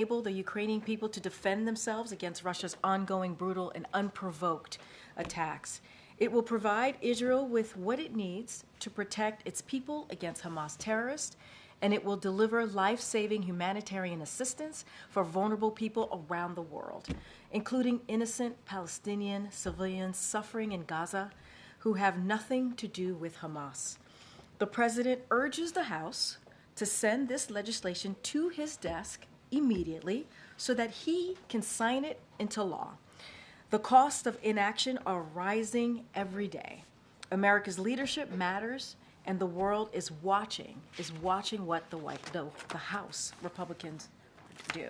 enable the Ukrainian people to defend themselves against Russia's ongoing brutal and unprovoked attacks. It will provide Israel with what it needs to protect its people against Hamas terrorists, and it will deliver life-saving humanitarian assistance for vulnerable people around the world, including innocent Palestinian civilians suffering in Gaza who have nothing to do with Hamas. The President urges the House to send this legislation to his desk immediately so that he can sign it into law. The costs of inaction are rising every day. America's leadership matters, and the world is watching what the House Republicans do.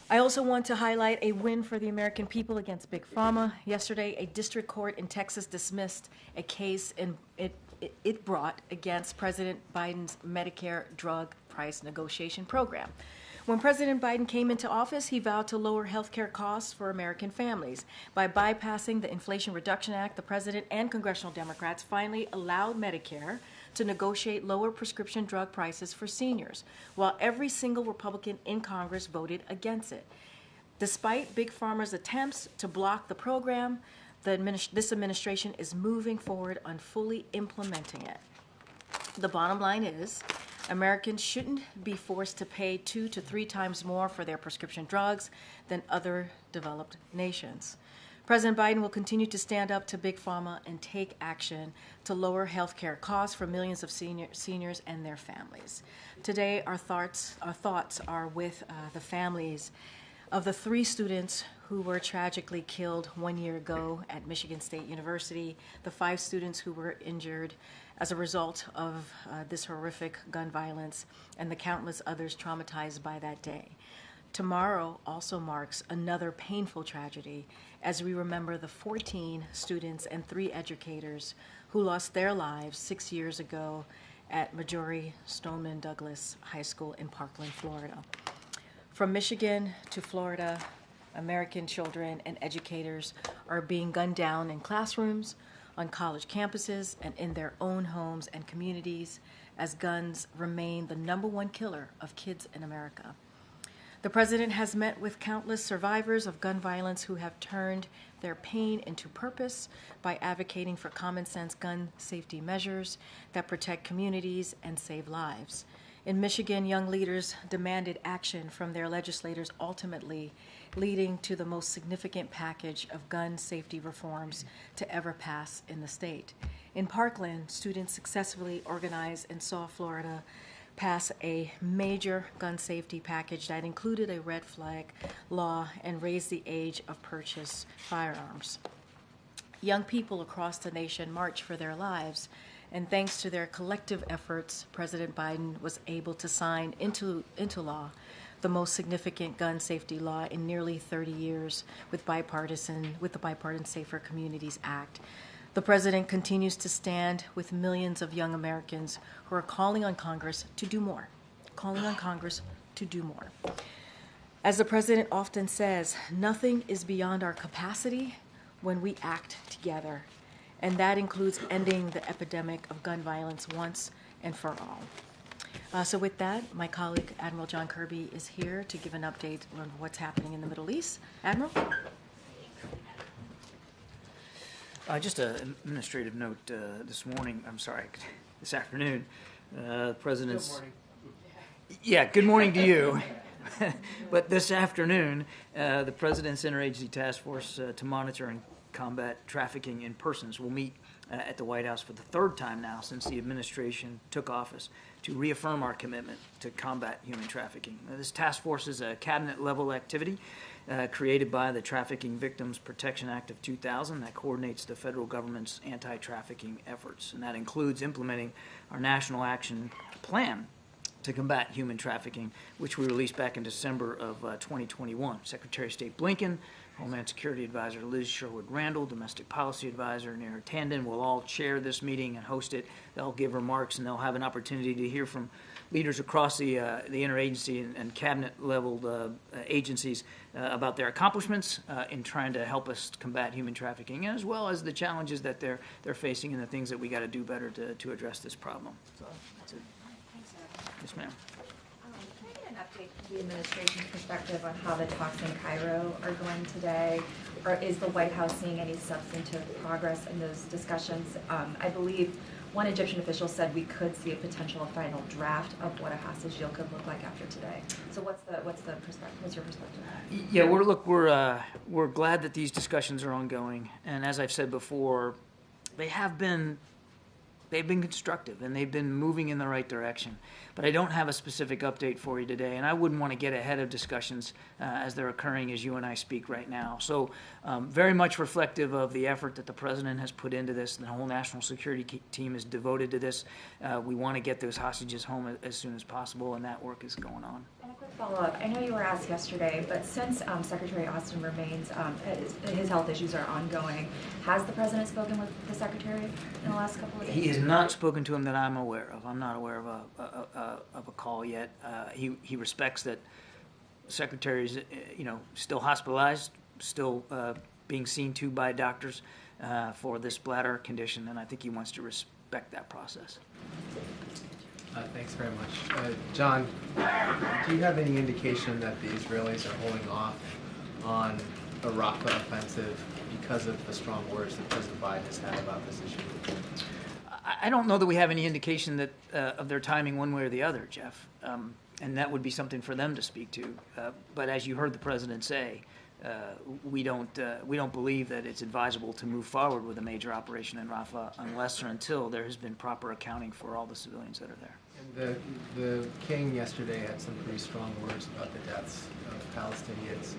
I also want to highlight a win for the American people against Big Pharma. Yesterday, a district court in Texas dismissed a case it brought against President Biden's Medicare drug price negotiation program. When President Biden came into office, he vowed to lower health care costs for American families. By bypassing the Inflation Reduction Act, the president and congressional Democrats finally allowed Medicare to negotiate lower prescription drug prices for seniors, while every single Republican in Congress voted against it. Despite Big Pharma's attempts to block the program, this administration is moving forward on fully implementing it. The bottom line is, Americans shouldn't be forced to pay 2 to 3 times more for their prescription drugs than other developed nations. President Biden will continue to stand up to Big Pharma and take action to lower health care costs for millions of seniors and their families. Today, our thoughts are with the families of the 3 students who were tragically killed 1 year ago at Michigan State University, the 5 students who were injured as a result of this horrific gun violence, and the countless others traumatized by that day. Tomorrow also marks another painful tragedy as we remember the 14 students and 3 educators who lost their lives 6 years ago at Marjory Stoneman Douglas High School in Parkland, Florida. From Michigan to Florida, American children and educators are being gunned down in classrooms, on college campuses, and in their own homes and communities, as guns remain the #1 killer of kids in America. The president has met with countless survivors of gun violence who have turned their pain into purpose by advocating for common sense gun safety measures that protect communities and save lives. In Michigan, young leaders demanded action from their legislators, ultimately leading to the most significant package of gun safety reforms to ever pass in the state. In Parkland, students successfully organized and saw Florida pass a major gun safety package that included a red flag law and raised the age of purchase firearms. Young people across the nation marched for their lives, and thanks to their collective efforts, President Biden was able to sign into law the most significant gun safety law in nearly 30 years with the Bipartisan Safer Communities Act. The president continues to stand with millions of young Americans who are calling on Congress to do more, As the president often says, nothing is beyond our capacity when we act together, and that includes ending the epidemic of gun violence once and for all. So with that, my colleague, Admiral John Kirby, is here to give an update on what's happening in the Middle East. Admiral? Just an administrative note this afternoon. President's... Good morning. Yeah, good morning to you. But this afternoon, the President's Interagency Task Force to monitor and combat trafficking in persons will meet at the White House for the 3rd time now since the administration took office to reaffirm our commitment to combat human trafficking. This task force is a cabinet-level activity created by the Trafficking Victims Protection Act of 2000 that coordinates the federal government's anti-trafficking efforts, and that includes implementing our National Action Plan to combat human trafficking, which we released back in December of 2021. Secretary of State Blinken, Homeland Security Advisor Liz Sherwood-Randall, Domestic Policy Advisor Neera Tanden will all chair this meeting and host it. They'll give remarks, and they'll have an opportunity to hear from leaders across the interagency and cabinet-level agencies about their accomplishments in trying to help us combat human trafficking, as well as the challenges that they're facing and the things that we got to do better to address this problem. So that's it. Thanks, Ed. Yes, ma'am. Can I get an take the administration's perspective on how the talks in Cairo are going today? Or is the White House seeing any substantive progress in those discussions? I believe one Egyptian official said we could see a potential final draft of what a hostage deal could look like after today. So what's the perspective? What's your perspective? Yeah, we're glad that these discussions are ongoing, and as I've said before, they've been constructive and they've been moving in the right direction. But I don't have a specific update for you today, and I wouldn't want to get ahead of discussions as they're occurring as you and I speak right now. So very much reflective of the effort that the President has put into this. The whole national security team is devoted to this. We want to get those hostages home as soon as possible, and that work is going on. And a quick follow-up. I know you were asked yesterday, but since Secretary Austin remains, his health issues are ongoing, has the President spoken with the Secretary in the last couple of days? He has not spoken to him that I'm aware of. I'm not aware of a call yet. He respects that the Secretary's still hospitalized, still being seen to by doctors for this bladder condition, and I think he wants to respect that process. Thanks very much. John, do you have any indication that the Israelis are holding off on a Rafah offensive because of the strong words that President Biden has had about this issue? I don't know that we have any indication that of their timing one way or the other, Jeff, and that would be something for them to speak to. But as you heard the President say, we don't believe that it's advisable to move forward with a major operation in Rafah unless or until there has been proper accounting for all the civilians that are there. And the King yesterday had some pretty strong words about the deaths of Palestinians.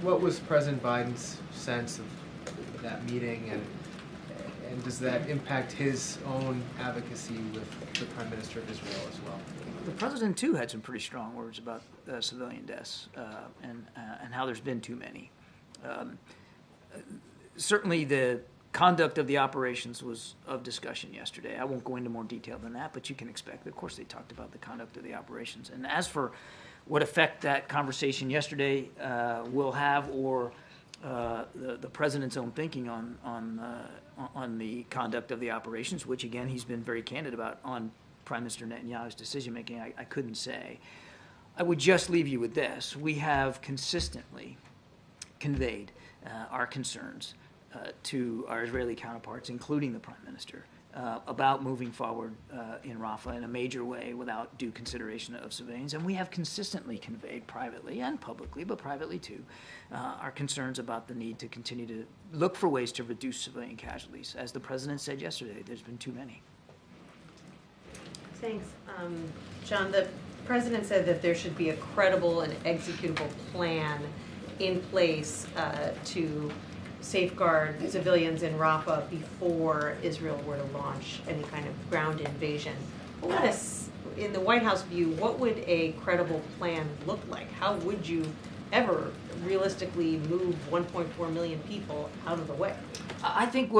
What was President Biden's sense of that meeting, and does that impact his own advocacy with the Prime Minister of Israel as well? The President, too, had some pretty strong words about civilian deaths and how there's been too many. Certainly the conduct of the operations was of discussion yesterday. I won't go into more detail than that, but you can expect, of course, they talked about the conduct of the operations. And as for what effect that conversation yesterday will have, or the President's own thinking on the conduct of the operations, which, again, he's been very candid about on Prime Minister Netanyahu's decision-making, I couldn't say. I would just leave you with this. We have consistently conveyed our concerns to our Israeli counterparts, including the Prime Minister, about moving forward in Rafah in a major way without due consideration of civilians. And we have consistently conveyed privately and publicly, but privately too, our concerns about the need to continue to look for ways to reduce civilian casualties. As the President said yesterday, there's been too many. Thanks. John, the President said that there should be a credible and executable plan in place to safeguard civilians in Rafah before Israel were to launch any kind of ground invasion. In the White House view, what would a credible plan look like? How would you ever realistically move 1.4 million people out of the way? I think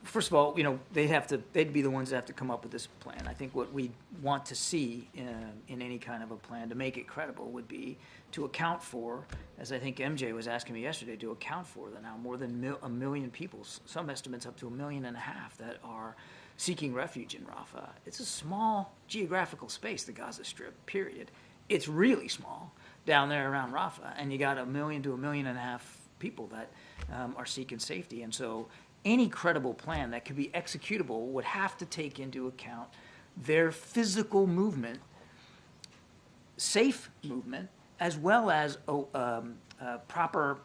first of all, they'd be the ones that have to come up with this plan. I think what we want to see in any kind of a plan to make it credible would be to account for, as I think MJ was asking me yesterday, to account for the now more than a million people, some estimates up to 1.5 million, that are seeking refuge in Rafah. It's a small geographical space, the Gaza Strip, period. It's really small down there around Rafah, and you got 1 million to 1.5 million people that are seeking safety. And so any credible plan that could be executable would have to take into account their physical movement, safe movement, as well as proper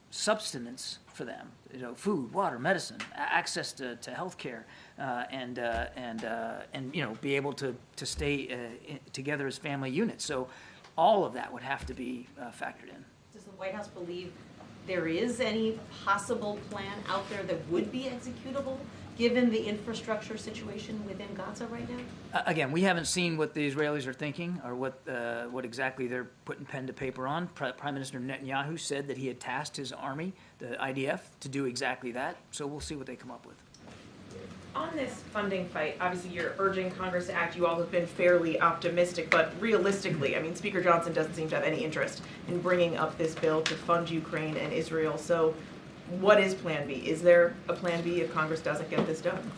subsistence for them. Food, water, medicine, access to health care, and be able to stay together as family units. So all of that would have to be factored in. Does the White House believe there is any possible plan out there that would be executable given the infrastructure situation within Gaza right now? Again, we haven't seen what the Israelis are thinking or what exactly they're putting pen to paper on. Prime Minister Netanyahu said that he had tasked his army, the IDF, to do exactly that. So we'll see what they come up with. On this funding fight, obviously you're urging Congress to act. You all have been fairly optimistic, but realistically, Speaker Johnson doesn't seem to have any interest in bringing up this bill to fund Ukraine and Israel. So what is Plan B? Is there a Plan B if Congress doesn't get this done?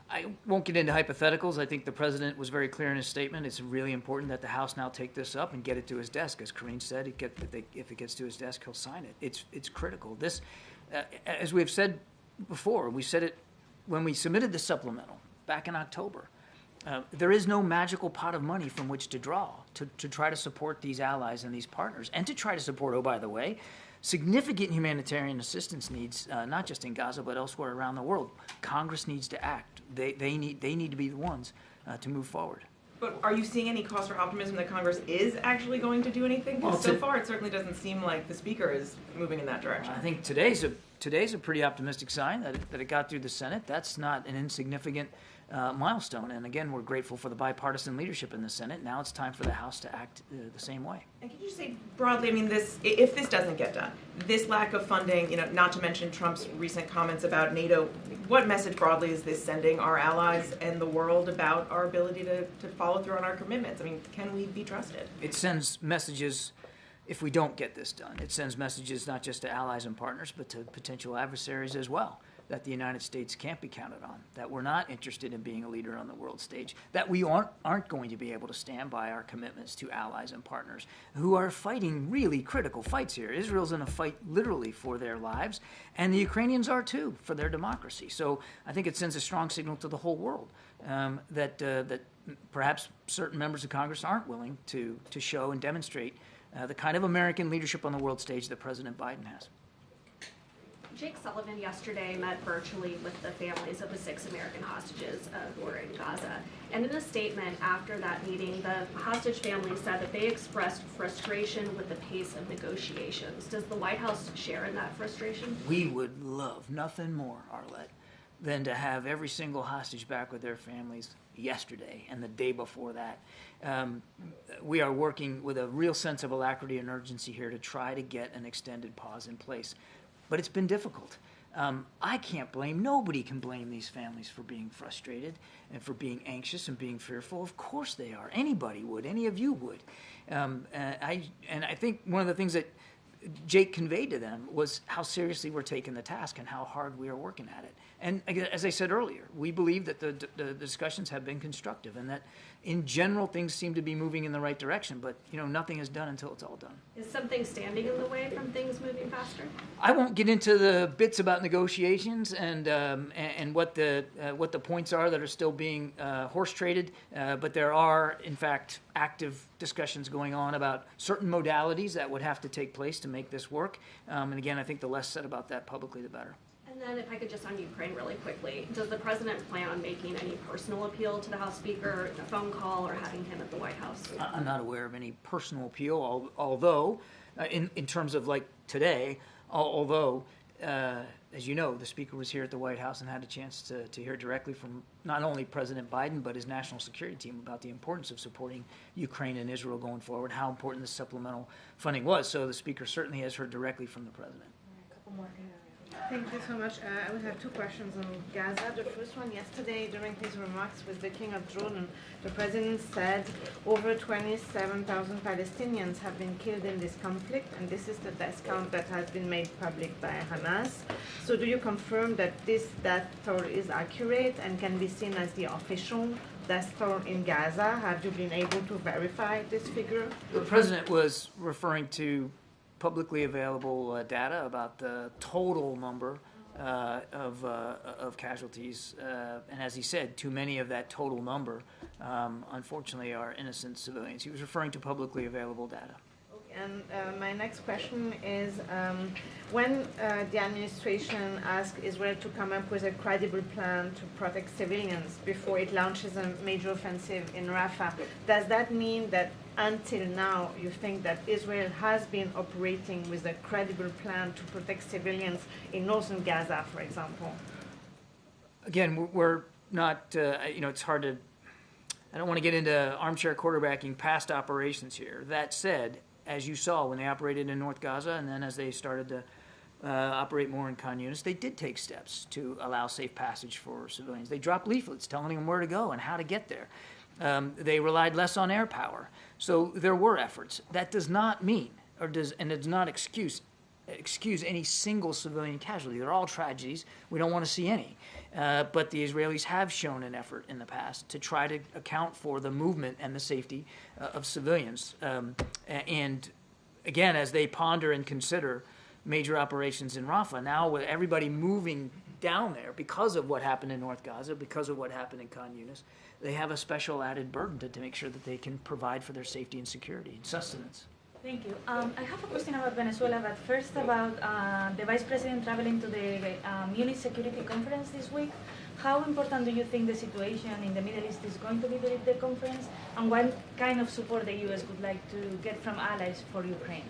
I won't get into hypotheticals. I think the president was very clear in his statement. It's really important that the House now take this up and get it to his desk. As Karine said, if it gets to his desk, he'll sign it. It's critical. This, as we have said before, we said it when we submitted the supplemental back in October. There is no magical pot of money from which to draw to try to support these allies and these partners, and to try to support, oh, by the way, significant humanitarian assistance needs, not just in Gaza, but elsewhere around the world. Congress needs to act. They need to be the ones to move forward. But are you seeing any cause for optimism that Congress is actually going to do anything? Because so far it certainly doesn't seem like the Speaker is moving in that direction. I think today's a pretty optimistic sign that it got through the Senate. That's not an insignificant milestone. And again, we're grateful for the bipartisan leadership in the Senate. Now it's time for the House to act the same way. And can you say broadly, I mean, if this doesn't get done, this lack of funding, not to mention Trump's recent comments about NATO, what message broadly is this sending our allies and the world about our ability to follow through on our commitments? I mean, can we be trusted? It sends messages. If we don't get this done, it sends messages not just to allies and partners, but to potential adversaries as well, that the United States can't be counted on, that we're not interested in being a leader on the world stage, that we aren't going to be able to stand by our commitments to allies and partners who are fighting really critical fights here. Israel's in a fight literally for their lives, and the Ukrainians are too, for their democracy. So I think it sends a strong signal to the whole world that perhaps certain members of Congress aren't willing to show and demonstrate the kind of American leadership on the world stage that President Biden has. Jake Sullivan yesterday met virtually with the families of the 6 American hostages who are in Gaza. And in a statement after that meeting, the hostage family said that they expressed frustration with the pace of negotiations. Does the White House share in that frustration? We would love nothing more, Arlette, than to have every single hostage back with their families yesterday and the day before that. We are working with a real sense of alacrity and urgency here to try to get an extended pause in place. But it's been difficult. I can't blame, nobody can blame these families for being frustrated and for being anxious and being fearful. Of course they are. Anybody would. Any of you would. And I think one of the things that Jake conveyed to them was how seriously we're taking the task and how hard we are working at it. And as I said earlier, we believe that the discussions have been constructive and that in general things seem to be moving in the right direction, but nothing is done until it's all done. Is something standing in the way from things moving faster? I won't get into the bits about negotiations and what the points are that are still being horse traded, but there are in fact active discussions going on about certain modalities that would have to take place to make this work. And again, I think the less said about that publicly, the better. And then if I could just on Ukraine really quickly, does the president plan on making any personal appeal to the House Speaker, a phone call, or having him at the White House? I'm not aware of any personal appeal, although in terms of like today, although as you know, the Speaker was here at the White House and had a chance to hear directly from not only President Biden, but his national security team about the importance of supporting Ukraine and Israel going forward, how important the supplemental funding was. So the Speaker certainly has heard directly from the President. A couple more. Thank you so much. I would have 2 questions on Gaza. The first one, yesterday during his remarks with the King of Jordan, the President said over 27,000 Palestinians have been killed in this conflict, and this is the death count that has been made public by Hamas. So do you confirm that this death toll is accurate and can be seen as the official death toll in Gaza? Have you been able to verify this figure? The President was referring to publicly available data about the total number of casualties, and as he said, too many of that total number, unfortunately, are innocent civilians. He was referring to publicly available data. And my next question is, when the administration asked Israel to come up with a credible plan to protect civilians before it launches a major offensive in Rafah, does that mean that until now you think that Israel has been operating with a credible plan to protect civilians in northern Gaza, for example? Again, we're not, it's hard to, I don't want to get into armchair quarterbacking past operations here. That said, as you saw when they operated in North Gaza and then as they started to operate more in Khan Yunis, they did take steps to allow safe passage for civilians. They dropped leaflets telling them where to go and how to get there. They relied less on air power. So there were efforts. That does not mean, and it's not excuse excuse any single civilian casualty. They're all tragedies. We don't want to see any. But the Israelis have shown an effort in the past to try to account for the movement and the safety of civilians. And again, as they ponder and consider major operations in Rafah, now with everybody moving down there because of what happened in North Gaza, because of what happened in Khan Yunis, they have a special added burden to make sure that they can provide for their safety and security and sustenance. Thank you. I have a question about Venezuela, but first about the Vice President traveling to the Munich Security Conference this week. How important do you think the situation in the Middle East is going to be during the conference, and what kind of support the U.S. would like to get from allies for Ukraine?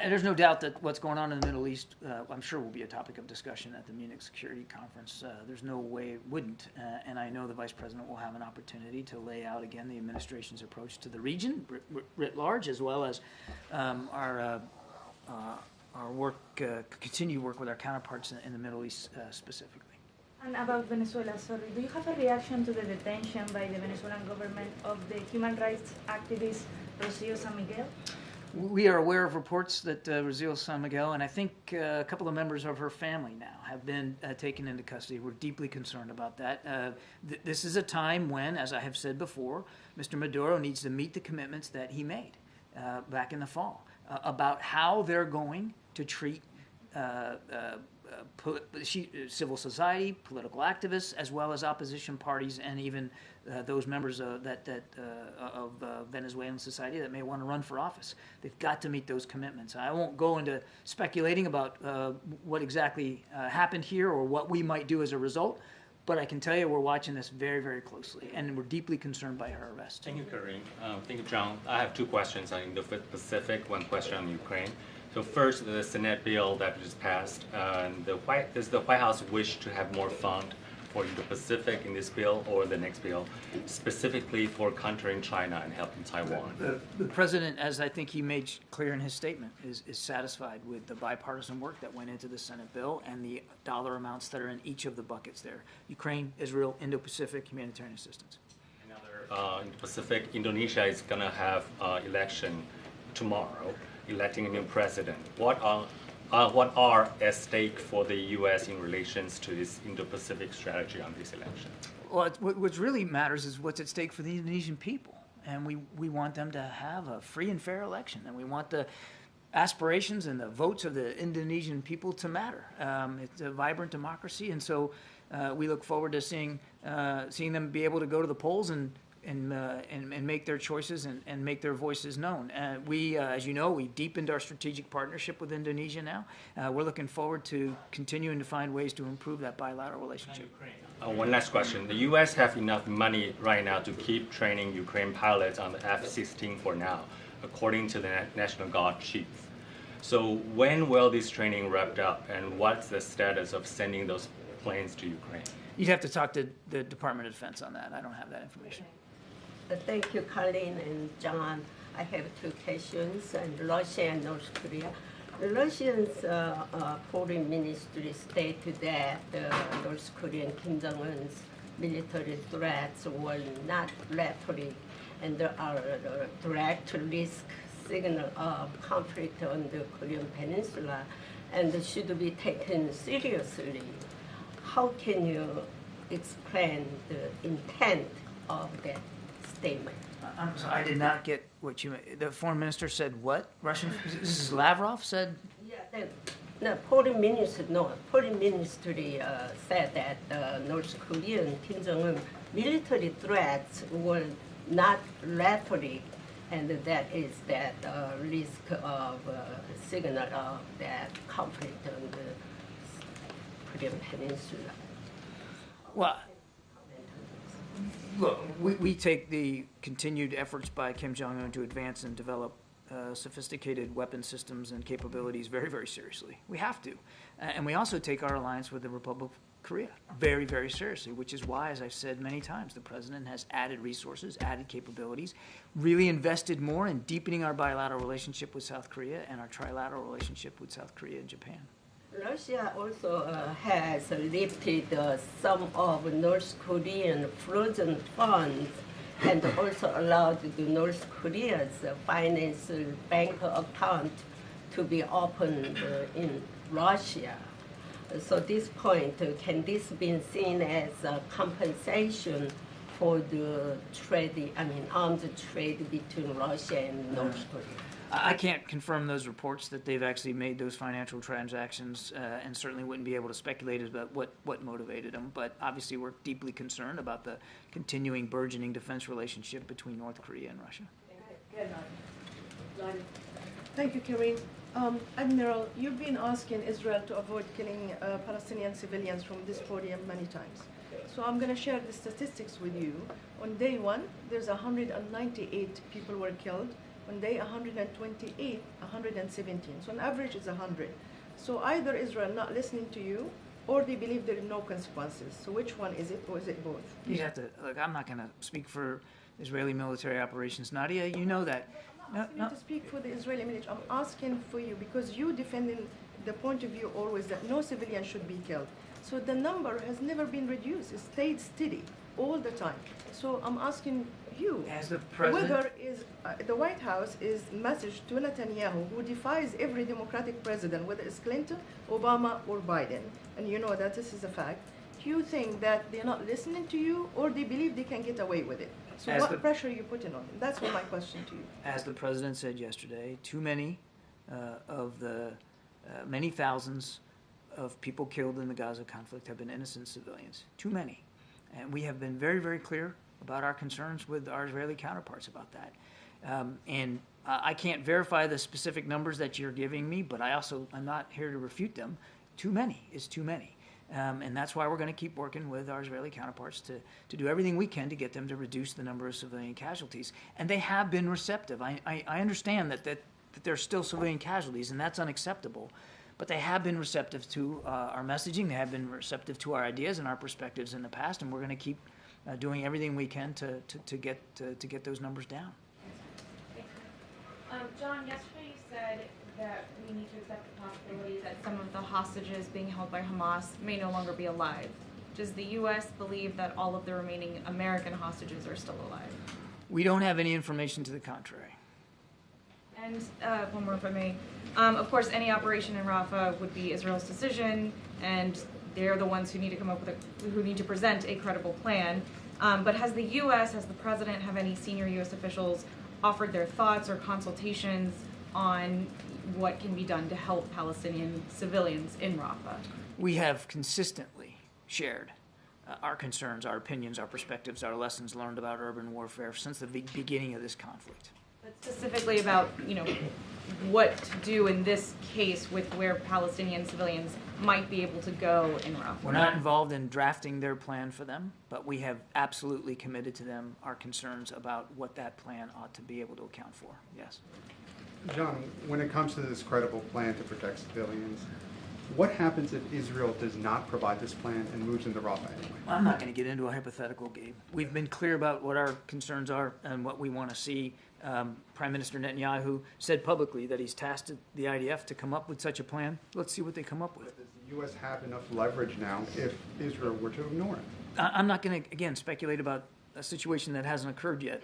There's no doubt that what's going on in the Middle East, I'm sure, will be a topic of discussion at the Munich Security Conference. There's no way it wouldn't, and I know the Vice President will have an opportunity to lay out again the administration's approach to the region writ large, as well as our work, continued work with our counterparts in the Middle East specifically. And about Venezuela, sorry, do you have a reaction to the detention by the Venezuelan government of the human rights activist Rocío San Miguel? We are aware of reports that Rocío San Miguel, and I think a couple of members of her family now, have been taken into custody. We're deeply concerned about that. This is a time when, as I have said before, Mr. Maduro needs to meet the commitments that he made back in the fall about how they're going to treat civil society, political activists, as well as opposition parties, and even those members of Venezuelan society that may want to run for office. They've got to meet those commitments. I won't go into speculating about what exactly happened here or what we might do as a result, but I can tell you we're watching this very, very closely, and we're deeply concerned by her arrest. Thank you, Karine. Thank you, John. I have two questions on Indo-Pacific, one question on Ukraine. So first, the Senate bill that just passed, does the White House wish to have more fund for Indo-Pacific in this bill or the next bill, specifically for countering China and helping Taiwan? The President, as I think he made clear in his statement, is satisfied with the bipartisan work that went into the Senate bill and the dollar amounts that are in each of the buckets there. Ukraine, Israel, Indo-Pacific, humanitarian assistance. Another Indo-Pacific, Indonesia is going to have election tomorrow, electing a new president. What are at stake for the U.S. in relations to this Indo-Pacific strategy on this election? Well, what really matters is what's at stake for the Indonesian people. And we want them to have a free and fair election. And we want the aspirations and the votes of the Indonesian people to matter. It's a vibrant democracy. And so we look forward to seeing them be able to go to the polls and make their choices and make their voices known. We, as you know, we deepened our strategic partnership with Indonesia now. We're looking forward to continuing to find ways to improve that bilateral relationship. One last question. The U.S. have enough money right now to keep training Ukraine pilots on the F-16 for now, according to the National Guard chief. So when will this training wrap up, and what's the status of sending those planes to Ukraine? You'd have to talk to the Department of Defense on that. I don't have that information. Thank you, Karine and John. I have two questions, and Russia and North Korea. The Russian foreign ministry stated that North Korean Kim Jong-un's military threats were not rhetoric and are a direct risk signal of conflict on the Korean Peninsula and should be taken seriously. How can you explain the intent of that statement? I'm sorry, I did not get what you meant. The foreign minister said what? Russian? This is Lavrov said? Yeah, foreign ministry said that North Korean Kim Jong-un military threats were not rhetoric, and that is that risk of signal of that conflict on the Korean Peninsula. Well, look, we take the continued efforts by Kim Jong-un to advance and develop sophisticated weapon systems and capabilities very, very seriously. We have to. And we also take our alliance with the Republic of Korea very, very seriously, which is why, as I've said many times, the President has added resources, added capabilities, really invested more in deepening our bilateral relationship with South Korea and our trilateral relationship with South Korea and Japan. Russia also has lifted some of North Korean frozen funds and also allowed the North Korea's financial bank account to be opened in Russia. So this point, can this be seen as a compensation for the trade, arms trade between Russia and North Korea? I can't confirm those reports that they've actually made those financial transactions, and certainly wouldn't be able to speculate about what motivated them. But obviously, we're deeply concerned about the continuing burgeoning defense relationship between North Korea and Russia. Thank you, Karine. Admiral, you've been asking Israel to avoid killing Palestinian civilians from this podium many times. So I'm going to share the statistics with you. On day one, there's 198 people were killed. On day 128, 117. So on average, it's 100. So either Israel not listening to you, or they believe there are no consequences. So which one is it, or is it both? You have to look. I'm not going to speak for Israeli military operations, Nadia. You know that. No. To speak for the Israeli military, I'm asking for you because you defending the point of view always that no civilian should be killed. So the number has never been reduced. It stayed steady all the time. So I'm asking you, as the president, whether is the White House is message to Netanyahu, who defies every Democratic president, whether it's Clinton, Obama, or Biden, and you know that this is a fact. Do you think that they're not listening to you, or they believe they can get away with it? So what pressure are you putting on them? That's my question to you. As the president said yesterday, too many of the many thousands of people killed in the Gaza conflict have been innocent civilians. Too many. And we have been very, very clear about our concerns with our Israeli counterparts about that. I can't verify the specific numbers that you're giving me, but I'm not here to refute them. Too many is too many. And that's why we're going to keep working with our Israeli counterparts to do everything we can to get them to reduce the number of civilian casualties. And they have been receptive. I understand that there are still civilian casualties, and that's unacceptable. But they have been receptive to our messaging. They have been receptive to our ideas and our perspectives in the past, and we're going to keep doing everything we can to get those numbers down. John, yesterday you said that we need to accept the possibility that some of the hostages being held by Hamas may no longer be alive. Does the U.S. believe that all of the remaining American hostages are still alive? We don't have any information to the contrary. And one more, if I may. Of course, any operation in Rafah would be Israel's decision, and they're the ones who need to come up with who need to present a credible plan. But has the U.S., has the president, have any senior U.S. officials offered their thoughts or consultations on what can be done to help Palestinian civilians in Rafah? We have consistently shared our concerns, our opinions, our perspectives, our lessons learned about urban warfare since the beginning of this conflict. But specifically about, what to do in this case with where Palestinian civilians might be able to go in Rafah. We're not involved in drafting their plan for them, but we have absolutely committed to them our concerns about what that plan ought to be able to account for. Yes. John, when it comes to this credible plan to protect civilians, what happens if Israel does not provide this plan and moves into Rafah anyway? I'm not going to get into a hypothetical, Gabe. We've been clear about what our concerns are and what we want to see. Prime Minister Netanyahu said publicly that he's tasked the IDF to come up with such a plan. Let's see what they come up with. But does the U.S. have enough leverage now if Israel were to ignore it? I'm not going to, again, speculate about a situation that hasn't occurred yet.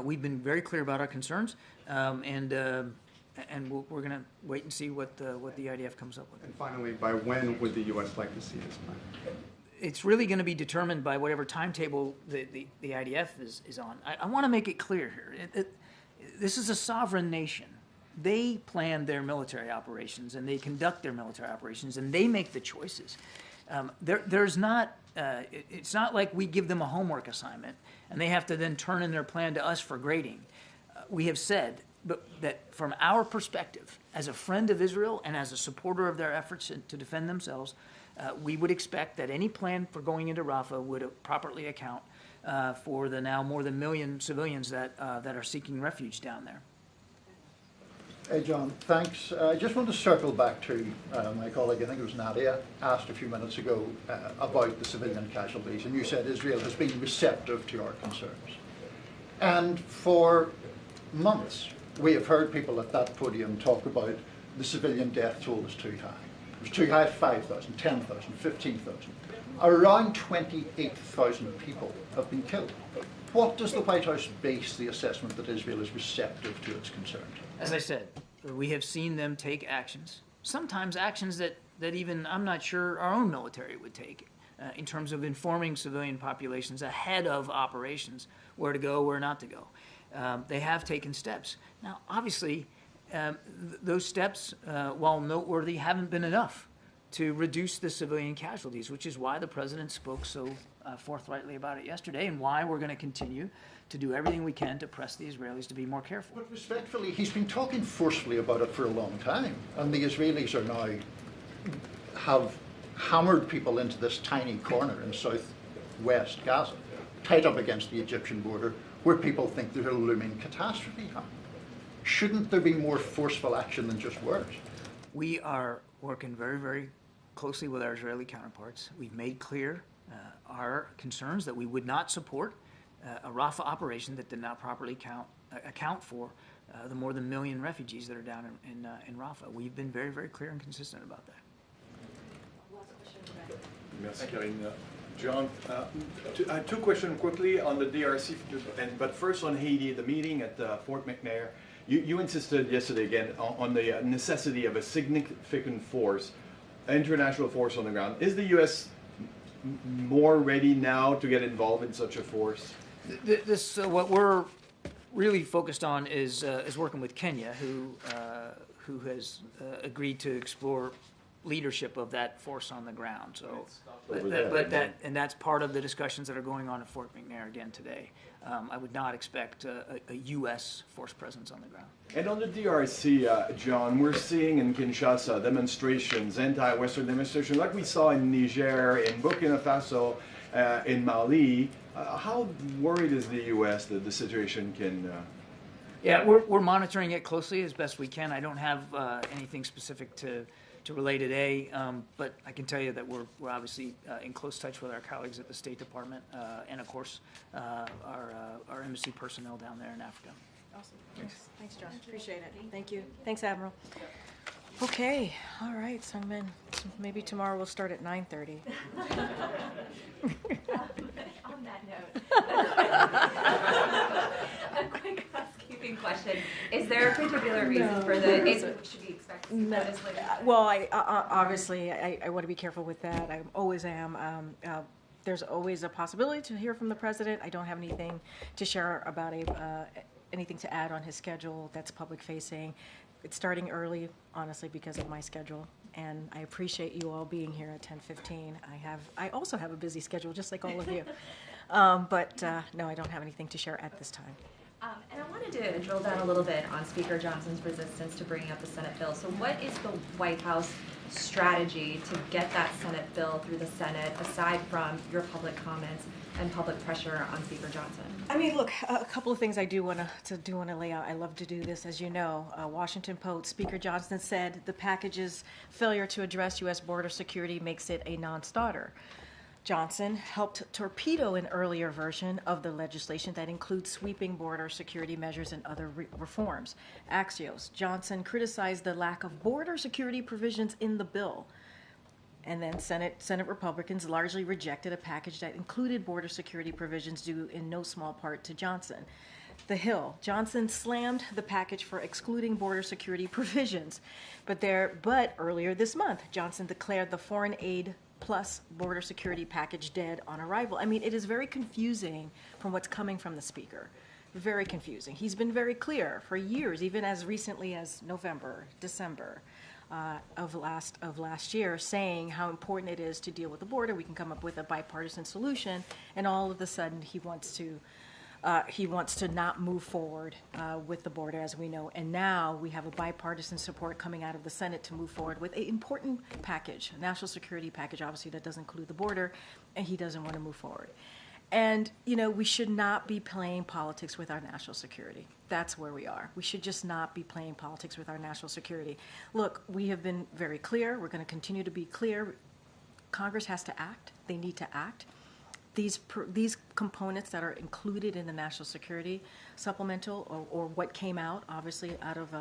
We've been very clear about our concerns, and we're going to wait and see what the IDF comes up with. And finally, by when would the U.S. like to see this plan? It's really going to be determined by whatever timetable the IDF is on. I want to make it clear here. This is a sovereign nation. They plan their military operations, and they conduct their military operations, and they make the choices. It's not like we give them a homework assignment, and they have to then turn in their plan to us for grading. We have said that from our perspective, as a friend of Israel and as a supporter of their efforts to defend themselves, we would expect that any plan for going into Rafah would properly account for the now more than 1 million civilians that are seeking refuge down there. Hey, John, thanks. I just want to circle back to my colleague, I think it was Nadia, asked a few minutes ago about the civilian casualties, and you said Israel has been receptive to our concerns. And for months, we have heard people at that podium talk about the civilian death toll is too high. It was too high at 5,000, 10,000, 15,000. Around 28,000 people have been killed. What does the White House base the assessment that Israel is receptive to its concerns? As I said, we have seen them take actions, sometimes actions that even I'm not sure our own military would take, in terms of informing civilian populations ahead of operations, where to go, where not to go. They have taken steps. Now, obviously, those steps, while noteworthy, haven't been enough to reduce the civilian casualties, which is why the president spoke so forthrightly about it yesterday, and why we're going to continue to do everything we can to press the Israelis to be more careful. But respectfully, he's been talking forcefully about it for a long time, and the Israelis are now have hammered people into this tiny corner in southwest Gaza, tight up against the Egyptian border, where people think there's a looming catastrophe happening. Shouldn't there be more forceful action than just words? We are working very, very closely with our Israeli counterparts. We've made clear our concerns that we would not support a Rafah operation that did not properly account for the more than 1 million refugees that are down in Rafah. We've been very, very clear and consistent about that. Merci, Karine. John, two questions quickly on the DRC, but first on Haiti, the meeting at Fort McNair. You insisted yesterday again on the necessity of a significant force, international force on the ground. Is the U.S. more ready now to get involved in such a force? What we're really focused on is working with Kenya, who has agreed to explore leadership of that force on the ground. So, and that's part of the discussions that are going on at Fort McNair again today. I would not expect a U.S. force presence on the ground. And on the DRC, John, we're seeing in Kinshasa demonstrations, anti-Western demonstrations, like we saw in Niger, in Burkina Faso, in Mali. How worried is the U.S. that the situation can... Yeah, we're monitoring it closely as best we can. I don't have anything specific to relay today, but I can tell you that we're obviously in close touch with our colleagues at the State Department and, of course, our embassy personnel down there in Africa. Awesome. Thanks, John. Appreciate it. Thank you. Thanks, Admiral. Okay. All right. So maybe tomorrow we'll start at 9:30. On that note, a quick housekeeping question. Is there a particular reason for should we expect to see notice later? Well, obviously, I want to be careful with that. I always am. There's always a possibility to hear from the president. I don't have anything to share about anything to add on his schedule that's public facing. It's starting early, honestly, because of my schedule. And I appreciate you all being here at 10:15. I also have a busy schedule, just like all of you. But no, I don't have anything to share at this time. And I wanted to drill down a little bit on Speaker Johnson's resistance to bringing up the Senate bill. So what is the White House strategy to get that Senate bill through the Senate, aside from your public comments and public pressure on Speaker Johnson? I mean, look, a couple of things I do want to lay out. I love to do this, as you know. Washington Post, Speaker Johnson said the package's failure to address U.S. border security makes it a non-starter. Johnson helped torpedo an earlier version of the legislation that includes sweeping border security measures and other reforms. Axios, Johnson criticized the lack of border security provisions in the bill. And then Senate Republicans largely rejected a package that included border security provisions due in no small part to Johnson. The Hill, Johnson slammed the package for excluding border security provisions. But earlier this month, Johnson declared the foreign aid plus border security package dead on arrival. I mean, it is very confusing from what's coming from the Speaker. Very confusing. He's been very clear for years, even as recently as November, December of last year, saying how important it is to deal with the border. We can come up with a bipartisan solution, and all of a sudden he wants to not move forward with the border, as we know. And now we have a bipartisan support coming out of the Senate to move forward with an important package, a national security package, obviously, that doesn't include the border, and he doesn't want to move forward. And, we should not be playing politics with our national security. That's where we are. We should just not be playing politics with our national security. Look, we have been very clear. We're going to continue to be clear. Congress has to act. They need to act. These components that are included in the national security supplemental, or what came out, obviously, out of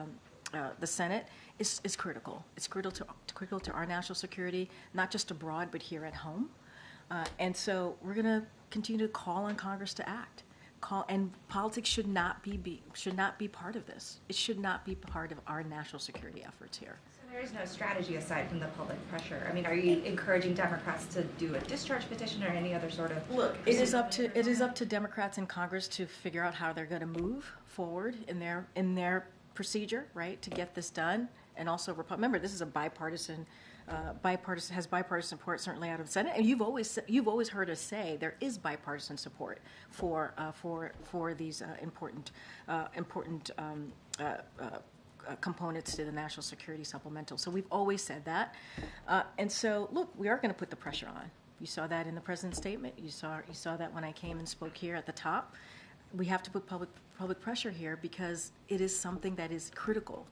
the Senate, is critical. It's critical to our national security, not just abroad, but here at home. And so we're going to continue to call on Congress to act. and politics should not be part of this. It should not be part of our national security efforts here. So there is no strategy aside from the public pressure. I mean, are you encouraging Democrats to do a discharge petition or any other sort of? Look, it is up to Democrats in Congress to figure out how they're going to move forward in their procedure, right, to get this done. And also, remember, this is a bipartisan support certainly out of the Senate, and you've always heard us say there is bipartisan support for these important components to the national security supplemental. So we've always said that, and so look, we are going to put the pressure on. You saw that in the president's statement. You saw that when I came and spoke here at the top. We have to put public pressure here because it is something that is critical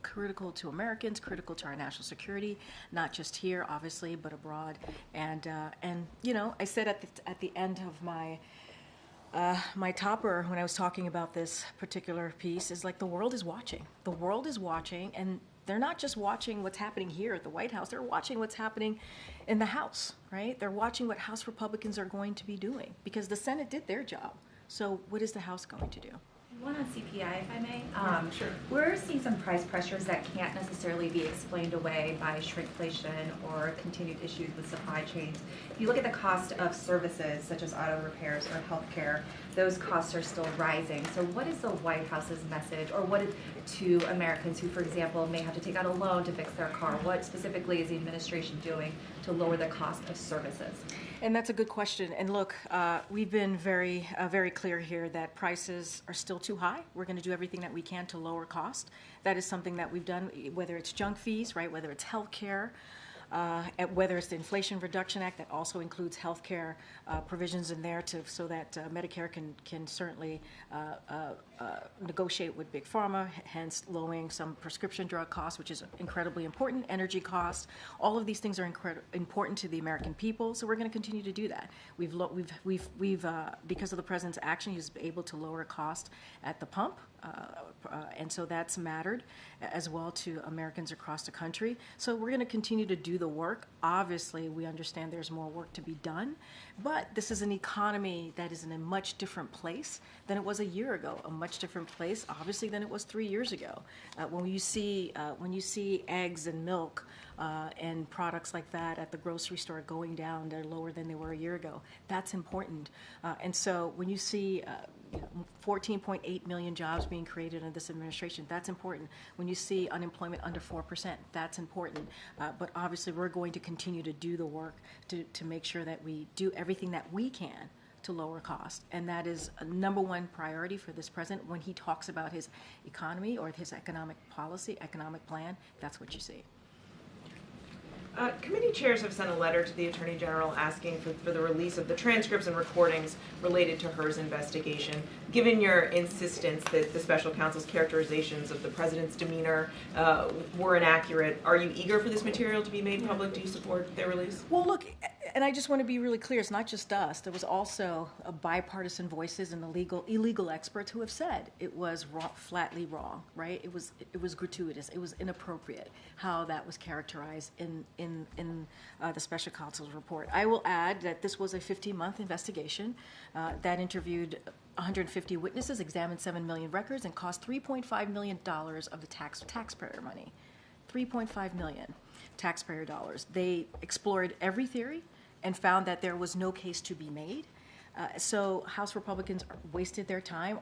to Americans, critical to our national security, not just here, obviously, but abroad. And you know, I said at the end of my my topper when I was talking about this particular piece is like the world is watching. The world is watching, and they're not just watching what's happening here at the White House. They're watching what's happening in the House, right? They're watching what House Republicans are going to be doing because the Senate did their job. So what is the House going to do? One on CPI, if I may. Sure. We're seeing some price pressures that can't necessarily be explained away by shrinkflation or continued issues with supply chains. If you look at the cost of services such as auto repairs or healthcare, those costs are still rising. So what is the White House's message, or what is to Americans who, for example, may have to take out a loan to fix their car? What specifically is the administration doing to lower the cost of services? And that's a good question. And look, we've been very clear here that prices are still too high. We're going to do everything that we can to lower cost. That is something that we've done, whether it's junk fees, right? Whether it's health care, whether it's the Inflation Reduction Act that also includes health care provisions in there so that Medicare can certainly negotiate with Big Pharma, hence lowering some prescription drug costs, which is incredibly important, energy costs. All of these things are important to the American people, so we're going to continue to do that. We've because of the President's action, he's able to lower cost at the pump, and so that's mattered as well to Americans across the country. So we're going to continue to do the work. Obviously, we understand there's more work to be done, but this is an economy that is in a much different place than it was a year ago, a much different place, obviously, than it was 3 years ago. When you see eggs and milk and products like that at the grocery store going down, they're lower than they were a year ago. That's important. And so when you see 14.8 million jobs being created in this administration, that's important. When you see unemployment under 4%, that's important. But obviously, we're going to continue to do the work to make sure that we do everything that we can to lower cost. And that is a number one priority for this president. When he talks about his economy or his economic policy, economic plan, that's what you see. Committee chairs have sent a letter to the Attorney General asking for the release of the transcripts and recordings related to HER's investigation. Given your insistence that the special counsel's characterizations of the president's demeanor were inaccurate, are you eager for this material to be made public? Do you support their release? Well, look, and I just want to be really clear, it's not just us. There was also bipartisan voices and illegal experts who have said it was flatly wrong, right? It was gratuitous. It was inappropriate how that was characterized in the special counsel's report. I will add that this was a 15-month investigation that interviewed 150 witnesses, examined 7 million records, and cost $3.5 million of the taxpayer money. $3.5 million taxpayer dollars. They explored every theory and found that there was no case to be made. So House Republicans wasted their time,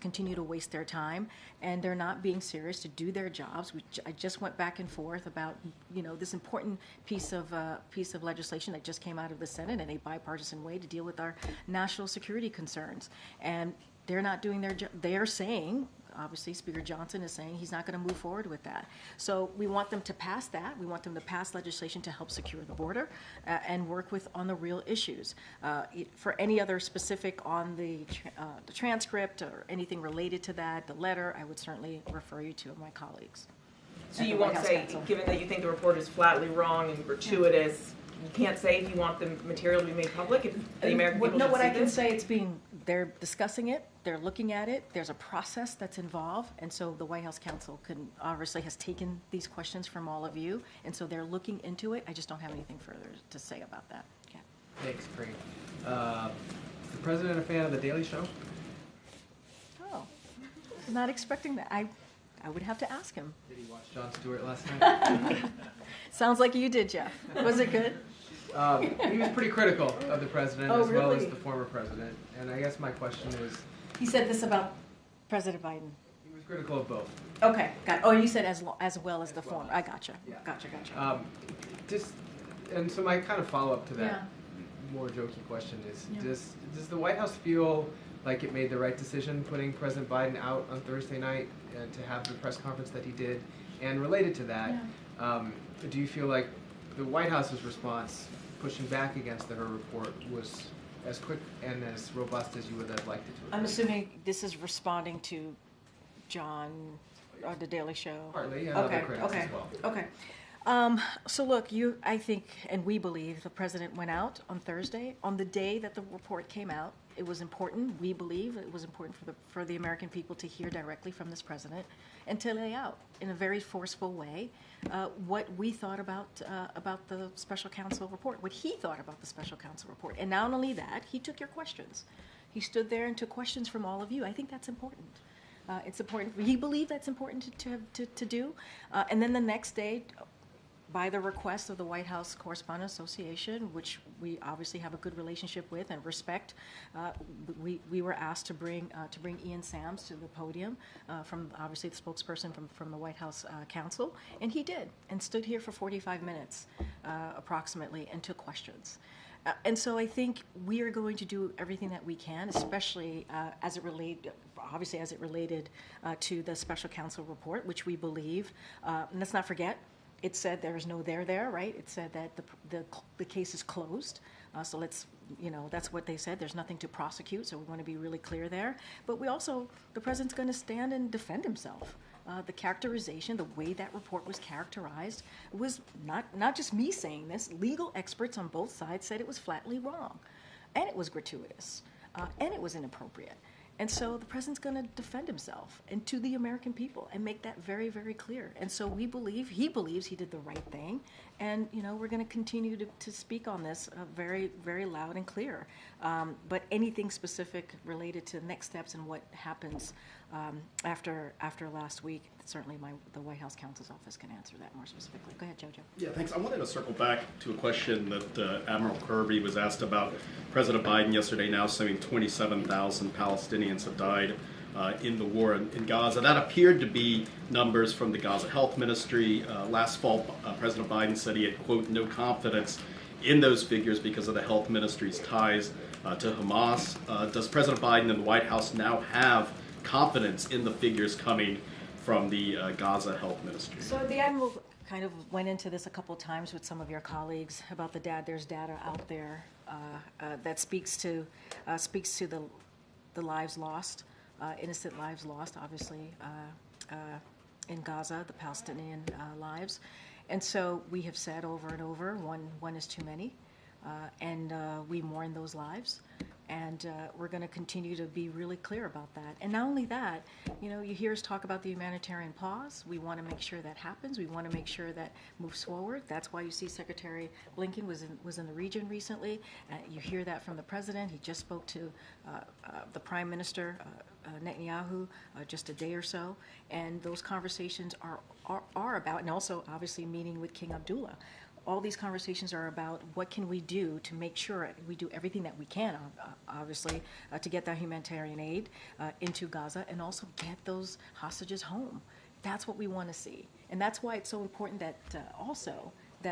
continue to waste their time, and they're not being serious to do their jobs. I just went back and forth about this important piece of legislation that just came out of the Senate in a bipartisan way to deal with our national security concerns, and they're not doing their job. They are saying. Obviously, Speaker Johnson is saying he's not going to move forward with that. So we want them to pass that. We want them to pass legislation to help secure the border and work on the real issues. For any other specific on the transcript or anything related to that, the letter, I would certainly refer you to my colleagues. So you won't say, given that you think the report is flatly wrong and gratuitous, you can't say if you want the material to be made public, if the American people should see what I can this? say, they're discussing it, they're looking at it, there's a process that's involved, and so the White House counsel obviously has taken these questions from all of you, and so they're looking into it. I just don't have anything further to say about that. Yeah. Thanks, Karine. The president a fan of The Daily Show? Not expecting that. I would have to ask him. Did he watch Jon Stewart last night? Sounds like you did, Jeff. Was it good? He was pretty critical of the president Oh, as well as really? the former president. And I guess my question is, He said this about President Biden. he was critical of both. Okay, got it. Oh, you said as well as the former. I gotcha. Yeah. Gotcha. And so my kind of follow-up to that Yeah. more jokey question is, Yeah. does the White House feel like it made the right decision putting President Biden out on Thursday night to have the press conference that he did? And related to that, do you feel like the White House's response, pushing back against the Her report, was as quick and as robust as you would have liked it to have I'm been? assuming this is responding to John or The Daily Show. Partly, and other critics as well. Okay. So look, I think, and we believe, the president went out on Thursday on the day that the report came out. It was important. We believe it was important for the American people to hear directly from this president and to lay out in a very forceful way what we thought about the special counsel report, what he thought about the special counsel report. And not only that, he took your questions. He stood there and took questions from all of you. I think that's important. It's important. He believed that's important to do. And then the next day, by the request of the White House Correspondents Association, which we obviously have a good relationship with and respect, we were asked to bring Ian Sams to the podium from obviously the spokesperson from the White House Counsel, and he did, and stood here for 45 minutes approximately and took questions. And so I think we are going to do everything that we can, especially as it related to the special counsel report, which we believe, and let's not forget, it said there is no there, right? It said that the case is closed. So that's what they said. There's nothing to prosecute, so we want to be really clear there. But the president's going to stand and defend himself. The characterization, the way that report was characterized, was not just me saying this. Legal experts on both sides said it was flatly wrong, and it was gratuitous, and it was inappropriate. And so the president's going to defend himself and to the American people and make that very, very clear. And so he believes he did the right thing. And, we're going to continue to speak on this very, very loud and clear. But anything specific related to next steps and what happens after last week, certainly the White House counsel's office can answer that more specifically. Go ahead, Jojo. Yeah, thanks. I wanted to circle back to a question that Admiral Kirby was asked about President Biden yesterday, now saying 27,000 Palestinians have died in the war in Gaza. That appeared to be numbers from the Gaza Health Ministry. Last fall, President Biden said he had, quote, no confidence in those figures because of the health ministry's ties to Hamas. Does President Biden and the White House now have confidence in the figures coming from the Gaza Health Ministry? So the Admiral kind of went into this a couple of times with some of your colleagues about there's data out there that speaks to the lives lost, innocent lives lost, obviously, in Gaza, the Palestinian lives. And so we have said over and over, one is too many, and we mourn those lives. And we're going to continue to be really clear about that. And not only that, you hear us talk about the humanitarian pause. We want to make sure that happens. We want to make sure that moves forward. That's why you see Secretary Blinken was in the region recently. You hear that from the president. He just spoke to the Prime Minister, Netanyahu, just a day or so. And those conversations are about, and also obviously meeting with King Abdullah. All these conversations are about what can we do to make sure we do everything that we can, obviously, to get that humanitarian aid into Gaza and also get those hostages home. That's what we want to see. And that's why it's so important that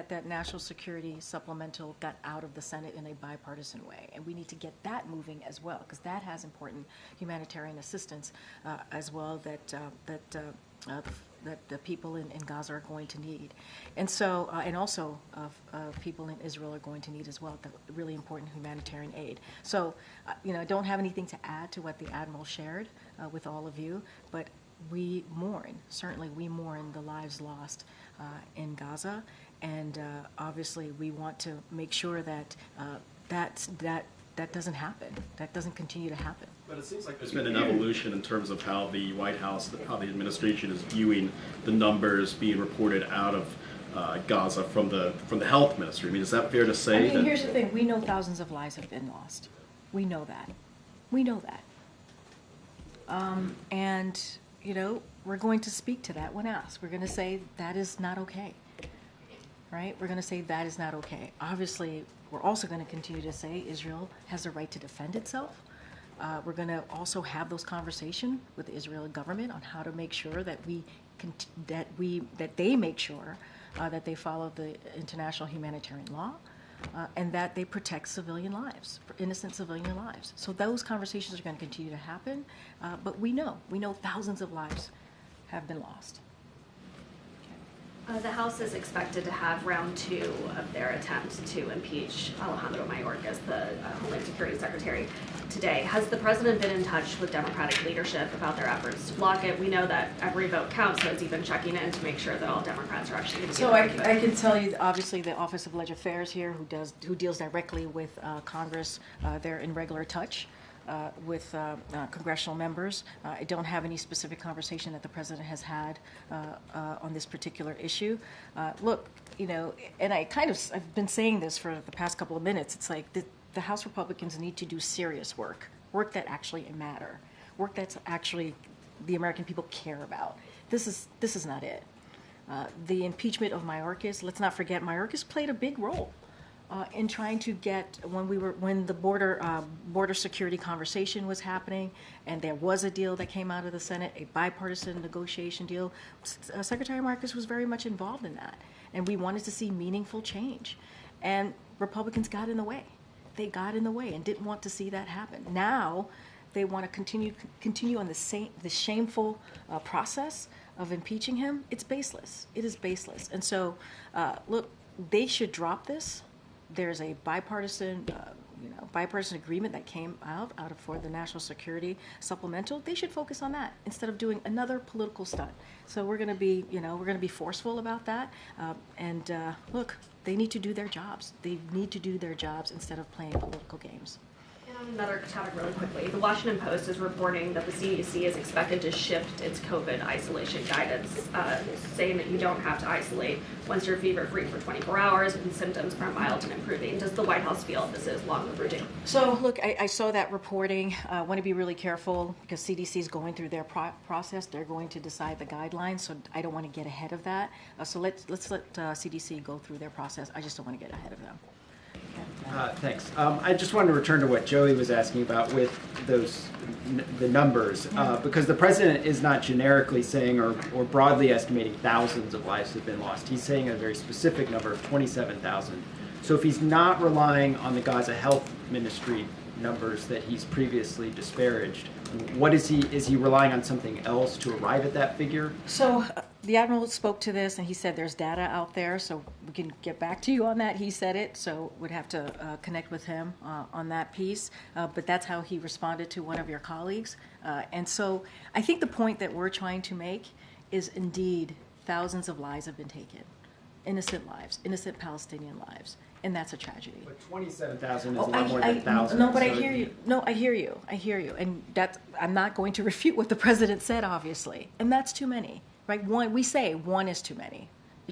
that national security supplemental got out of the Senate in a bipartisan way. And we need to get that moving as well, because that has important humanitarian assistance as well that the people in Gaza are going to need. And so, and also people in Israel are going to need as well, the really important humanitarian aid. So, I don't have anything to add to what the Admiral shared with all of you, but we certainly mourn the lives lost in Gaza. And obviously we want to make sure that that doesn't happen, that doesn't continue to happen. But it seems like there's been an evolution in terms of how the White House, how the administration is viewing the numbers being reported out of Gaza from the health ministry. I mean, is that fair to say? Here's the thing. We know thousands of lives have been lost. We know that. And, we're going to speak to that when asked. We're going to say that is not okay, right? We're going to say that is not okay. Obviously, we're also going to continue to say Israel has a right to defend itself. We're going to also have those conversations with the Israeli government on how to make sure that they make sure that they follow the international humanitarian law, and that they protect civilian lives, innocent civilian lives. So those conversations are going to continue to happen, but we know thousands of lives have been lost. The House is expected to have round 2 of their attempt to impeach Alejandro Mayorkas, the Homeland Security Secretary, today. Has the president been in touch with Democratic leadership about their efforts to block it? We know that every vote counts, so it's even checking in to make sure that all Democrats are actually going to be So I can tell you, obviously, the Office of Legislative Affairs here, who deals directly with Congress, they're in regular touch with congressional members. I don't have any specific conversation that the president has had on this particular issue. Look, and I've been saying this for the past couple of minutes. It's like the House Republicans need to do serious work that actually matter, work that's actually the American people care about. This is not it. The impeachment of Mayorkas. Let's not forget, Mayorkas played a big role in trying to get, when the border security conversation was happening, and there was a deal that came out of the Senate, a bipartisan negotiation deal. Secretary Mayorkas was very much involved in that, and we wanted to see meaningful change, and Republicans got in the way. They got in the way and didn't want to see that happen. Now they want to continue on the shameful process of impeaching him. It's baseless. It is baseless. And so, look, they should drop this. There's a bipartisan agreement that came out for the national security supplemental. They should focus on that instead of doing another political stunt. So we're going to be forceful about that. Look, they need to do their jobs. They need to do their jobs instead of playing political games. On another topic really quickly, the Washington Post is reporting that the CDC is expected to shift its COVID isolation guidance, saying that you don't have to isolate once you're fever-free for 24 hours and symptoms are mild and improving. Does the White House feel this is long overdue? So, look, I saw that reporting. I want to be really careful because CDC is going through their process. They're going to decide the guidelines, so I don't want to get ahead of that. So let's let CDC go through their process. I just don't want to get ahead of them. Thanks. I just wanted to return to what Joey was asking about with the numbers, because the president is not generically saying or broadly estimating thousands of lives have been lost. He's saying a very specific number of 27,000. So if he's not relying on the Gaza Health Ministry numbers that he's previously disparaged, what is he relying on something else to arrive at that figure? So the Admiral spoke to this, and he said there's data out there, so we can get back to you on that. He said it, so we'd have to connect with him on that piece. But that's how he responded to one of your colleagues. And so I think the point that we're trying to make is indeed thousands of lives have been taken, innocent lives, innocent Palestinian lives. And that's a tragedy. But 27,000 is a lot more than thousands. No, but I hear you. No, I hear you. And I'm not going to refute what the president said, obviously. And that's too many, right? We say one is too many.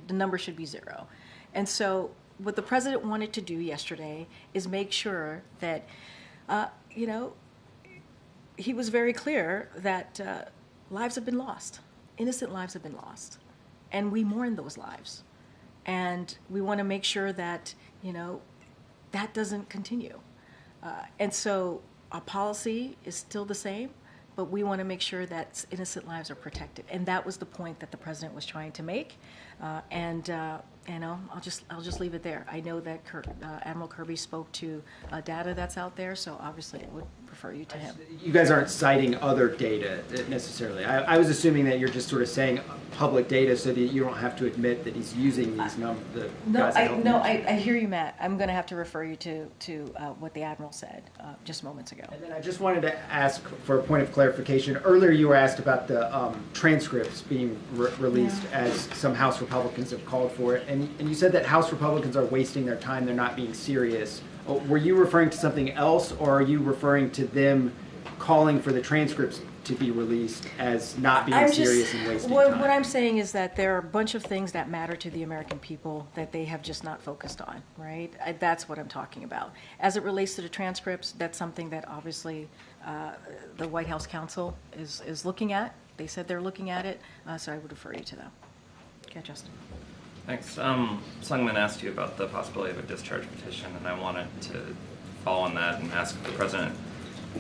The number should be 0. And so what the president wanted to do yesterday is make sure that, he was very clear that lives have been lost. Innocent lives have been lost. And we mourn those lives. And we want to make sure that, that doesn't continue. And so our policy is still the same, but we want to make sure that innocent lives are protected. And that was the point that the president was trying to make. I'll just leave it there. I know that Admiral Kirby spoke to data that's out there, so obviously I would refer you to him. You guys aren't citing other data necessarily. I was assuming that you're just sort of saying public data so that you don't have to admit that he's using these numbers. I hear you, Matt. I'm going to have to refer you to what the Admiral said just moments ago. And then I just wanted to ask for a point of clarification. Earlier you were asked about the transcripts being released as some House Republicans have called for it. And you said that House Republicans are wasting their time, they're not being serious. Were you referring to something else, or are you referring to them calling for the transcripts to be released as not being serious and wasting time? What I'm saying is that there are a bunch of things that matter to the American people that they have just not focused on, right? That's what I'm talking about. As it relates to the transcripts, that's something that obviously the White House counsel is looking at. They said they're looking at it, so I would refer you to them. Okay, Justin. Thanks. Sungmin asked you about the possibility of a discharge petition, and I wanted to follow on that and ask if the President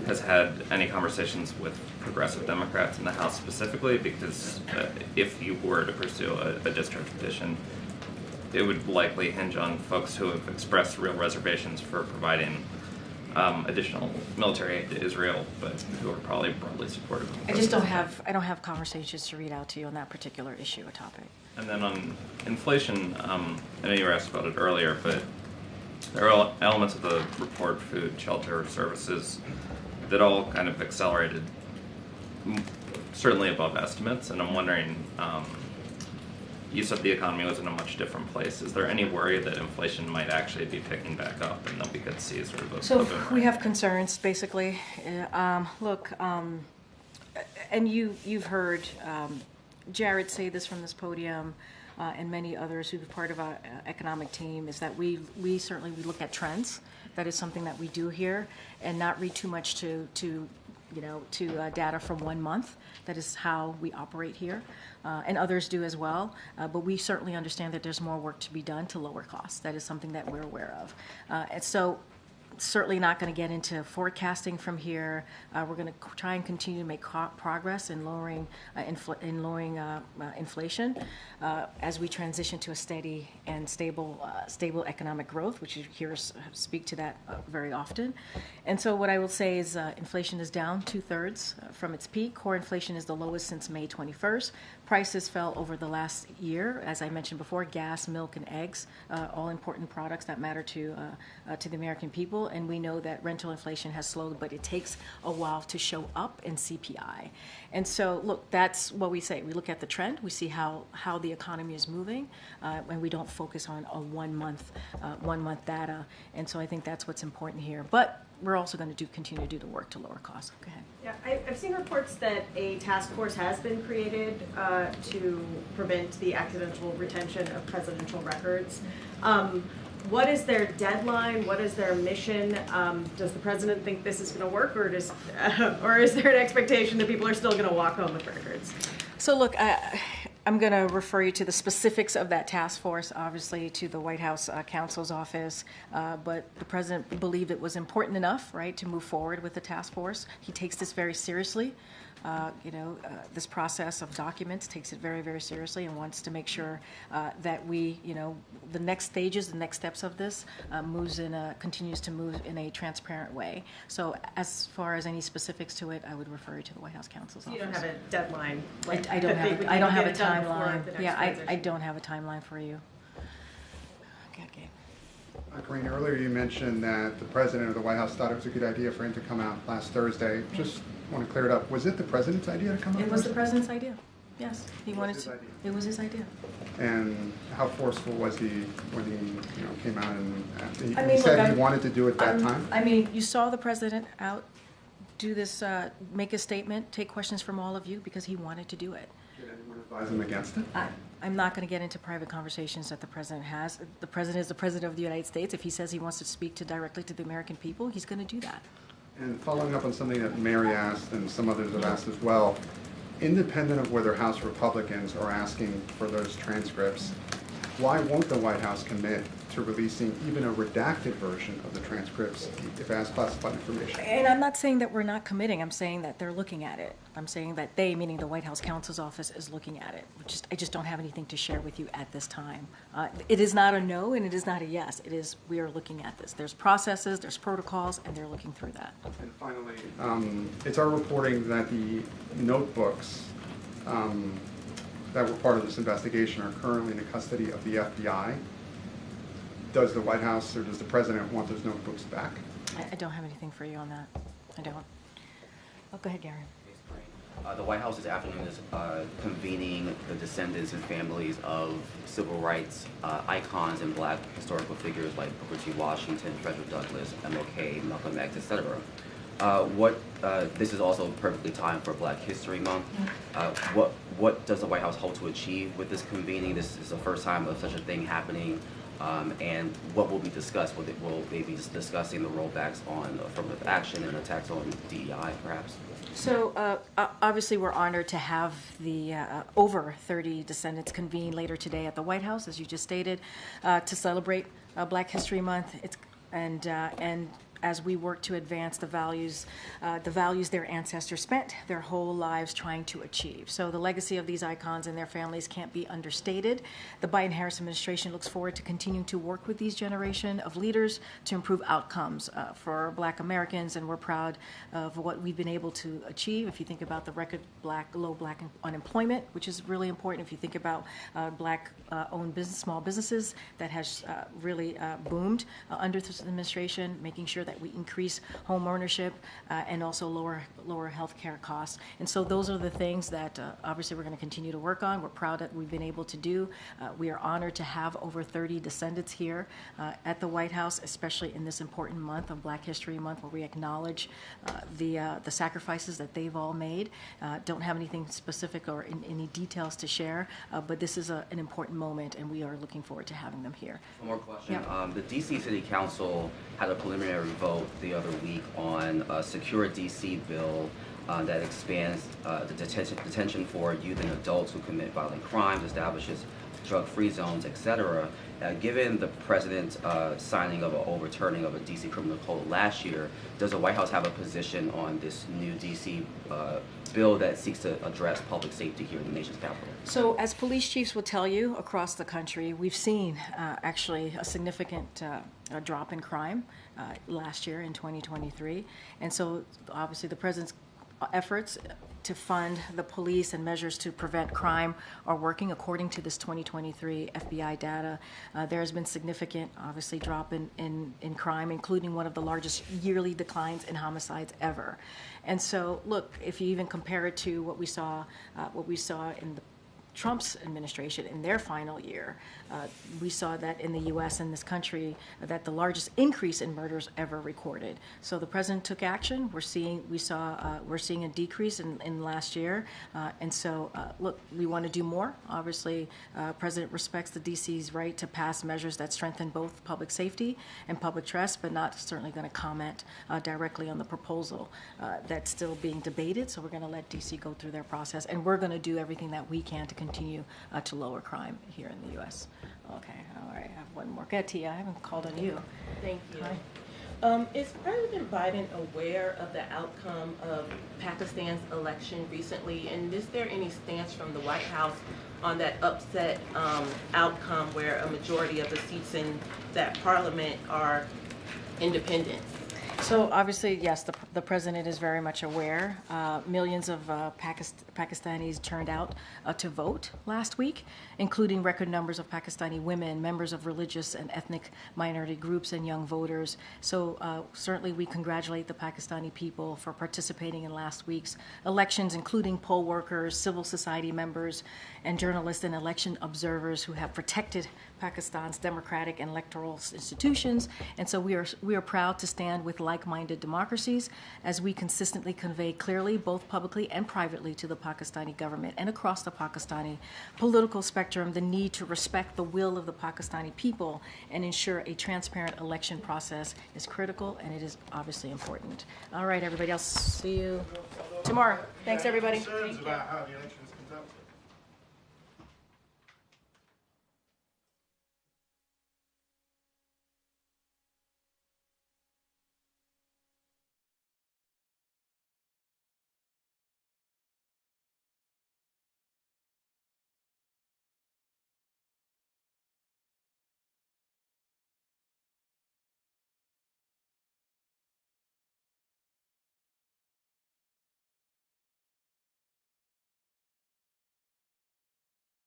has had any conversations with progressive Democrats in the House specifically, because if you were to pursue a discharge petition, it would likely hinge on folks who have expressed real reservations for providing additional military aid to Israel, but who are probably broadly supportive. I just don't have conversations to read out to you on that particular issue or topic. And then on inflation, I know you were asked about it earlier, but there are elements of the report, food, shelter, services, that all kind of accelerated, certainly above estimates. And I'm wondering, you said the economy was in a much different place. Is there any worry that inflation might actually be picking back up and that we could see sort of a So boomerang? we have concerns, basically. Look, and you've heard Jared say this from this podium, and many others who are part of our economic team, is that we certainly look at trends. That is something that we do here, and not read too much to data from 1 month. That is how we operate here, and others do as well. But we certainly understand that there's more work to be done to lower costs. That is something that we're aware of, and so. Certainly not going to get into forecasting from here. We're going to try and continue to make progress in lowering inflation as we transition to a steady and stable economic growth, which you hear us speak to that very often. And so what I will say is inflation is down 2/3 from its peak. Core inflation is the lowest since May 21st. Prices fell over the last year, as I mentioned before, gas, milk, and eggs, all important products that matter to the American people. And we know that rental inflation has slowed, but it takes a while to show up in CPI. And so, look, that's what we say. We look at the trend, we see how the economy is moving, and we don't focus on a 1 month data. And so I think that's what's important here. But we're also going to continue to do the work to lower costs. Go ahead. Yeah, I've seen reports that a task force has been created to prevent the accidental retention of presidential records. What is their deadline? What is their mission? Does the president think this is going to work, or is there an expectation that people are still going to walk home with records? So look, I'm going to refer you to the specifics of that task force, obviously to the White House counsel's office, but the president believed it was important enough, right, to move forward with the task force. He takes this very seriously. This process of documents takes it very, very seriously, and wants to make sure that we, the next stages, the next steps of this continues to move in a transparent way. So as far as any specifics to it, I would refer you to the White House counsel's office. You don't have a deadline? I don't have a timeline. Yeah, I don't have a timeline for you. Okay. Karine, earlier you mentioned that the president of the White House thought it was a good idea for him to come out last Thursday. Just want to clear it up. Was it the president's idea to come out? It was the president's idea. Yes, he wanted to. It was his idea. And how forceful was he when he came out and he said he wanted to do it that time? I mean, you saw the president out do this, make a statement, take questions from all of you because he wanted to do it. Did anyone advise him against it? I'm not going to get into private conversations that the president has. The president is the president of the United States. If he says he wants to speak directly to the American people, he's going to do that. And following up on something that Mary asked and some others have asked as well, independent of whether House Republicans are asking for those transcripts, why won't the White House commit to releasing even a redacted version of the transcripts if asked classified information? And I'm not saying that we're not committing. I'm saying that they're looking at it. I'm saying that they, meaning the White House counsel's office, is looking at it. I just don't have anything to share with you at this time. It is not a no and it is not a yes. It is, we are looking at this. There's processes, there's protocols, and they're looking through that. And finally, it's our reporting that the notebooks that were part of this investigation are currently in the custody of the FBI. Does the White House or does the president want those notebooks back? I don't have anything for you on that. I don't. Oh, go ahead, Gary. The White House this afternoon is convening the descendants and families of civil rights icons and black historical figures like Booker T. Washington, Frederick Douglass, MLK, Malcolm X, etc. This is also perfectly timed for Black History Month. What does the White House hope to achieve with this convening? This is the first time of such a thing happening And what will be discussed? Will they be discussing the rollbacks on affirmative action and attacks on DEI, perhaps? So obviously we're honored to have the over 30 descendants convene later today at the White House, as you just stated, to celebrate Black History Month. And as we work to advance the values their ancestors spent their whole lives trying to achieve. So the legacy of these icons and their families can't be understated. The Biden-Harris administration looks forward to continuing to work with these generation of leaders to improve outcomes for Black Americans, and we're proud of what we've been able to achieve. If you think about the record low Black unemployment, which is really important. If you think about Black-owned small businesses, that has really boomed under this administration, making sure that we increase home ownership and also lower health care costs. And so those are the things that obviously we're going to continue to work on. We're proud that we've been able to do. We are honored to have over 30 descendants here at the White House, especially in this important month of Black History Month, where we acknowledge the sacrifices that they've all made. Don't have anything specific or any details to share, but this is an important moment, and we are looking forward to having them here. One more question. Yeah. The D.C. City Council had a preliminary vote the other week on a Secure D.C. bill that expands the detention for youth and adults who commit violent crimes, establishes drug-free zones, etc. Given the president's signing of an overturning of a D.C. criminal code last year, does the White House have a position on this new D.C. bill that seeks to address public safety here in the nation's capital? So as police chiefs will tell you across the country, we've seen actually a significant drop in crime last year in 2023. And so obviously the president's efforts to fund the police and measures to prevent crime are working. According to this 2023 FBI data, there has been significant, obviously, drop in crime, including one of the largest yearly declines in homicides ever. And so, look, if you even compare it to what we saw in the Trump's administration in their final year, we saw that in the U.S. and this country, that the largest increase in murders ever recorded. So the president took action. We're seeing a decrease in last year, and so look, we want to do more. Obviously, President respects the D.C.'s right to pass measures that strengthen both public safety and public trust, but not certainly going to comment directly on the proposal that's still being debated. So we're going to let D.C. go through their process, and we're going to do everything that we can to continue to lower crime here in the U.S. Okay, all right, I have one more. Go ahead, Tia, I haven't called on you. Thank you. Hi. Is President Biden aware of the outcome of Pakistan's election recently, and is there any stance from the White House on that upset outcome where a majority of the seats in that parliament are independent? So obviously, yes, the president is very much aware. Millions of Pakistanis turned out to vote last week, including record numbers of Pakistani women, members of religious and ethnic minority groups, and young voters. So certainly we congratulate the Pakistani people for participating in last week's elections, including poll workers, civil society members, and journalists and election observers who have protected Pakistan's democratic and electoral institutions. And so we are proud to stand with like-minded democracies as we consistently convey clearly, both publicly and privately, to the Pakistani government and across the Pakistani political spectrum, the need to respect the will of the Pakistani people and ensure a transparent election process is critical, and it is obviously important. All right, everybody, I'll see you tomorrow. Thanks, everybody. Concerns about how the election